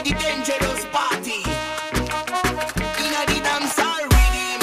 the dangerous party. Inna the dancehall rhythm.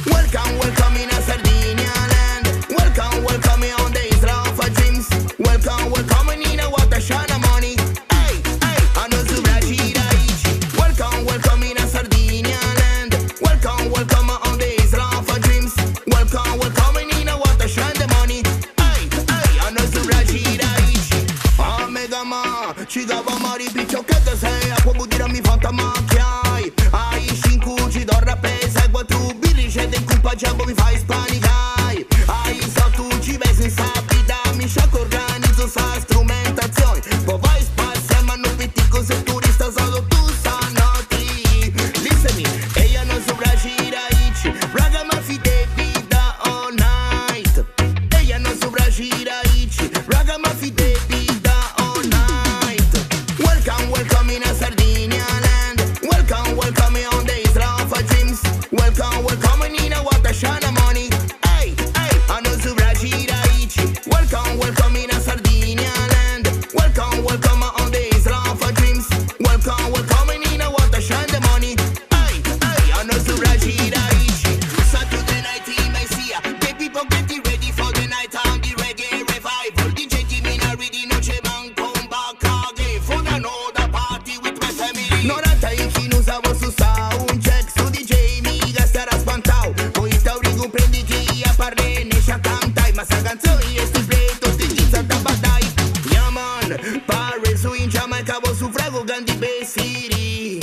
Welcome, welcome in a Sardinia land. Welcome, welcome on the Isla of Dreams. Welcome, welcome in a Watashana money. Hey, hey, I know Zubraji Daichi. Welcome, welcome in a Sardinia land. Welcome, welcome on the Isla of Dreams. Welcome, welcome in a Watashana money. Hey, hey, I know Zubraji Daichi. Omega ma, cigava mari piccio che te sei. A come dire mi fanta macchiai. Ai scincuci d'orra pesa. E tu birricete in culpa giambo mi fai spanicai. Ai so tu ci vai senza vita. Mi sciacco organizzo sa strumentazione. Poi vai spazio ma non pitti così turista solo tu sanoti. Listen me, e io non so Brasiraici. Raga ma fide vida all night. E io non so Brasiraici. Raga ma fide vida all night. Welcome, welcome in a Sardinia land. Welcome, welcome on the Isla of Dreams. Welcome, welcome in a Watashana money. Hey, hey, I know Zubrasiraici. Welcome, welcome in a Sardinia land. Welcome, welcome on the Isla of Dreams. Welcome, welcome in a Watashana money. Hey, hey, I know Zubrasiraici. Saturday night in Messiah. The people getting ready for the night on the reggae revival. DJ Timina ready, no c'è manco un back again. For another party with my family. Non rata in chi non usavo su sound check. Su DJ mica starà spantau. Poi sta un prendi chi a parre ne scia cantai. Ma sa canzoni e sti pleto sti gizza da badai. Yaman, pare su in Giamaica vo su frago gandi besiri.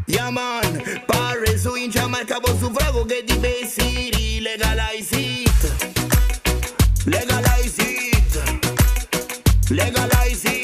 Yaman, pare su in Giamaica vo su frago che di besiri. Legalize it. Legalize it. Legalize it.